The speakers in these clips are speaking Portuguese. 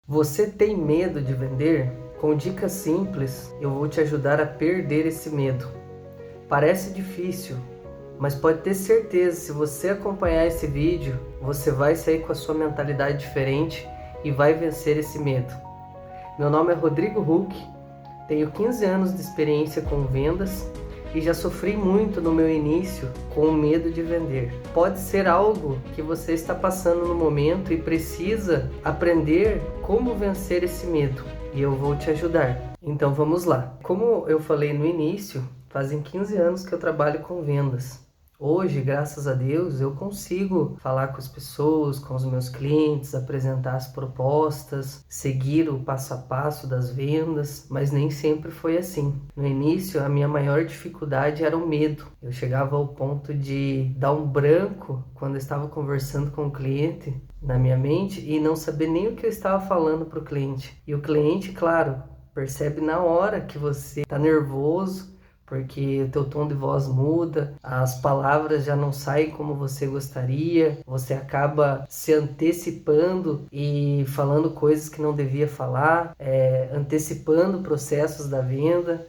Você tem medo de vender? Com dicas simples, eu vou te ajudar a perder esse medo. Parece difícil, mas pode ter certeza, se você acompanhar esse vídeo, você vai sair com a sua mentalidade diferente e vai vencer esse medo. Meu nome é Rodrigo Huck, tenho 15 anos de experiência com vendas e já sofri muito no meu início com o medo de vender. Pode ser algo que você está passando no momento e precisa aprender como vencer esse medo, e eu vou te ajudar. Então vamos lá. Como eu falei no início, fazem 15 anos que eu trabalho com vendas. Hoje, graças a Deus, eu consigo falar com as pessoas, com os meus clientes, apresentar as propostas, seguir o passo a passo das vendas, mas nem sempre foi assim. No início, a minha maior dificuldade era o medo. Eu chegava ao ponto de dar um branco quando eu estava conversando com o cliente na minha mente e não saber nem o que eu estava falando para o cliente. E o cliente, claro, percebe na hora que você está nervoso, porque o teu tom de voz muda, as palavras já não saem como você gostaria, você acaba se antecipando e falando coisas que não devia falar, antecipando processos da venda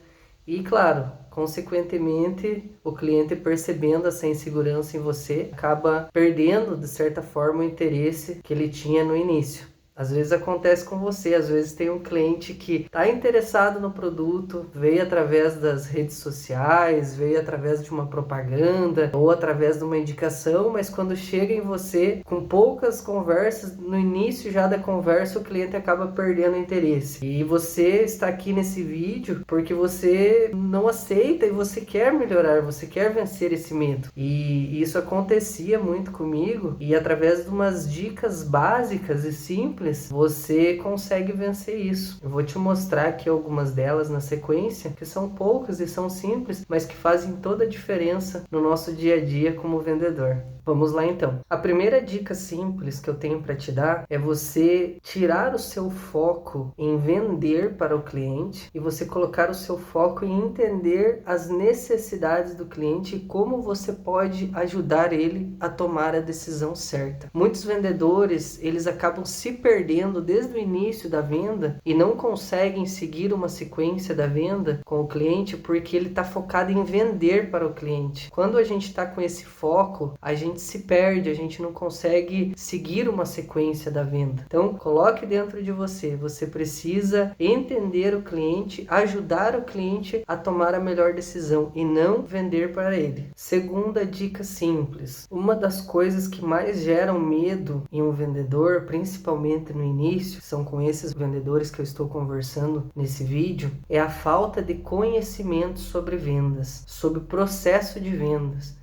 e, claro, consequentemente, o cliente percebendo essa insegurança em você acaba perdendo, de certa forma, o interesse que ele tinha no início. Às vezes acontece com você, às vezes tem um cliente que está interessado no produto, veio através das redes sociais, veio através de uma propaganda ou através de uma indicação, mas quando chega em você, com poucas conversas, no início já da conversa, o cliente acaba perdendo o interesse. E você está aqui nesse vídeo porque você não aceita e você quer melhorar, você quer vencer esse medo. E isso acontecia muito comigo e através de umas dicas básicas e simples, você consegue vencer isso. Eu vou te mostrar aqui algumas delas na sequência, que são poucas e são simples, mas que fazem toda a diferença no nosso dia a dia como vendedor. Vamos lá então. A primeira dica simples que eu tenho para te dar é você tirar o seu foco em vender para o cliente e você colocar o seu foco em entender as necessidades do cliente e como você pode ajudar ele a tomar a decisão certa. Muitos vendedores, eles acabam se perdendo desde o início da venda e não conseguem seguir uma sequência da venda com o cliente porque ele está focado em vender para o cliente. Quando a gente está com esse foco, a gente se perde, a gente não consegue seguir uma sequência da venda. Então, coloque dentro de você, você precisa entender o cliente, ajudar o cliente a tomar a melhor decisão e não vender para ele. Segunda dica simples, uma das coisas que mais geram medo em um vendedor, principalmente no início, são com esses vendedores que eu estou conversando nesse vídeo, é a falta de conhecimento sobre vendas, sobre o processo de vendas.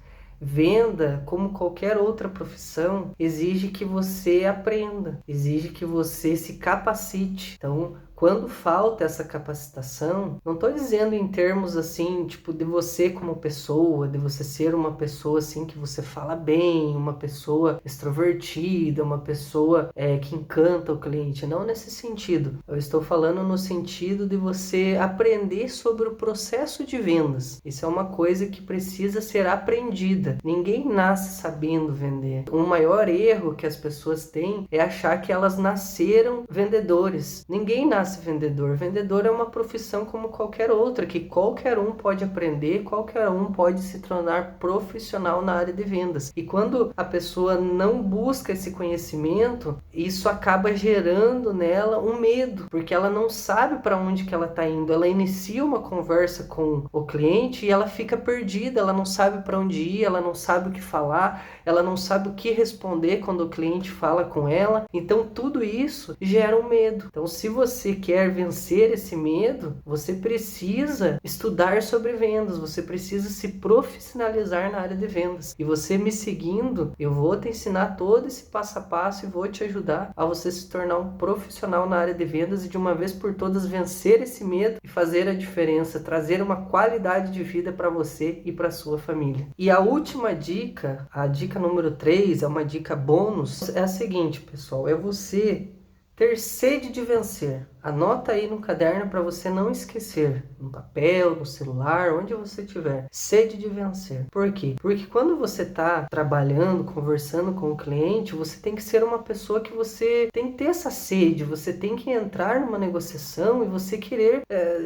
Venda, como qualquer outra profissão, exige que você aprenda, exige que você se capacite. Então, quando falta essa capacitação, não estou dizendo em termos assim, tipo, de você como pessoa, de você ser uma pessoa assim que você fala bem, uma pessoa extrovertida, uma pessoa que encanta o cliente, não nesse sentido. Eu estou falando no sentido de você aprender sobre o processo de vendas. Isso é uma coisa que precisa ser aprendida. Ninguém nasce sabendo vender. O maior erro que as pessoas têm é achar que elas nasceram vendedores. Ninguém nasce vendedor. Vendedor é uma profissão como qualquer outra, que qualquer um pode aprender, qualquer um pode se tornar profissional na área de vendas. E quando a pessoa não busca esse conhecimento, isso acaba gerando nela um medo, porque ela não sabe para onde que ela está indo. Ela inicia uma conversa com o cliente e ela fica perdida, ela não sabe para onde ir, ela não sabe o que falar, ela não sabe o que responder quando o cliente fala com ela. Então tudo isso gera um medo. Então se você quer vencer esse medo, você precisa estudar sobre vendas, você precisa se profissionalizar na área de vendas. E você me seguindo, eu vou te ensinar todo esse passo a passo e vou te ajudar a você se tornar um profissional na área de vendas e de uma vez por todas vencer esse medo e fazer a diferença, trazer uma qualidade de vida para você e para sua família. E a última dica, a dica número 3, é uma dica bônus, é a seguinte, pessoal, é você ter sede de vencer. Anota aí no caderno para você não esquecer, no papel, no celular, onde você estiver. Sede de vencer. Por quê? Porque quando você está trabalhando, conversando com o cliente, você tem que ser uma pessoa que você tem que ter essa sede, você tem que entrar numa negociação e você querer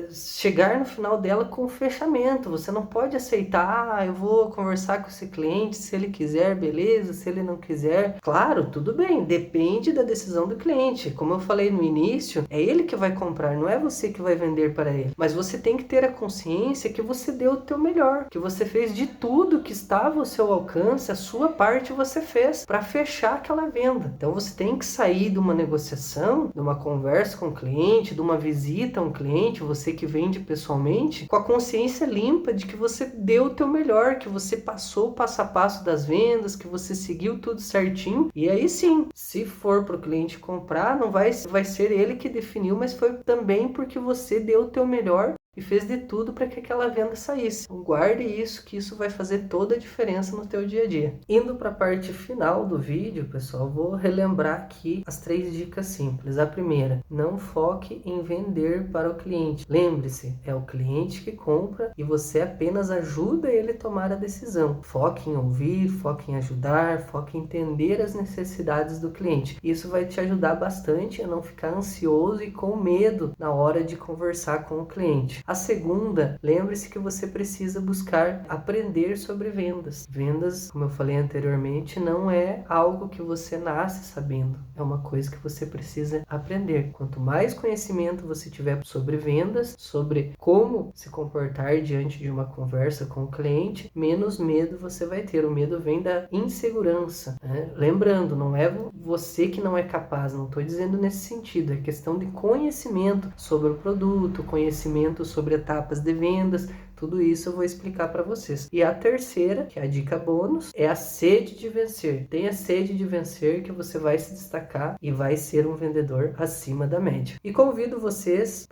chegar no final dela com fechamento. Você não pode aceitar, eu vou conversar com esse cliente, se ele quiser, beleza, se ele não quiser. Claro, tudo bem, depende da decisão do cliente. Como eu falei no início, é ele que vai comprar, não é você que vai vender para ele. Mas você tem que ter a consciência que você deu o teu melhor, que você fez de tudo que estava ao seu alcance, a sua parte você fez para fechar aquela venda. Então você tem que sair de uma negociação, de uma conversa com o cliente, de uma visita a um cliente, você que vende pessoalmente, com a consciência limpa de que você deu o teu melhor, que você passou o passo a passo das vendas, que você seguiu tudo certinho. E aí sim, se for para o cliente comprar, não vai ser ele que definiu, mas foi também porque você deu o teu melhor e fez de tudo para que aquela venda saísse. Então, guarde isso, que isso vai fazer toda a diferença no teu dia a dia. Indo para a parte final do vídeo, pessoal, vou relembrar aqui as 3 dicas simples. A primeira, não foque em vender para o cliente. Lembre-se, é o cliente que compra e você apenas ajuda ele a tomar a decisão. Foque em ouvir, foque em ajudar, foque em entender as necessidades do cliente. Isso vai te ajudar bastante a não ficar ansioso e com medo na hora de conversar com o cliente. A segunda, lembre-se que você precisa buscar aprender sobre vendas. Vendas, como eu falei anteriormente, não é algo que você nasce sabendo. É uma coisa que você precisa aprender. Quanto mais conhecimento você tiver sobre vendas, sobre como se comportar diante de uma conversa com o cliente, menos medo você vai ter. O medo vem da insegurança, né? Lembrando, não é você que não é capaz, não estou dizendo nesse sentido. É questão de conhecimento sobre o produto, conhecimento sobre etapas de vendas, tudo isso eu vou explicar para vocês. E a terceira, que é a dica bônus, é a sede de vencer. Tenha sede de vencer que você vai se destacar e vai ser um vendedor acima da média. E convido vocês,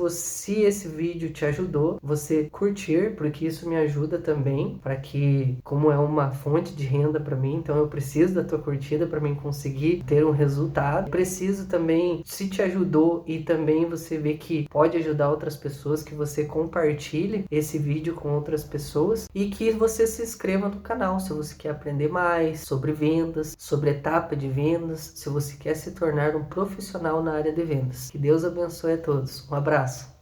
se esse vídeo te ajudou, você curtir, porque isso me ajuda também, para que, como é uma fonte de renda para mim, então eu preciso da tua curtida para mim conseguir ter um resultado. Preciso também, se te ajudou e também você vê que pode ajudar outras pessoas, que você compartilhe esse vídeo com outras pessoas e que você se inscreva no canal se você quer aprender mais sobre vendas, sobre etapa de vendas, se você quer se tornar um profissional na área de vendas. Que Deus abençoe a todos. Um abraço.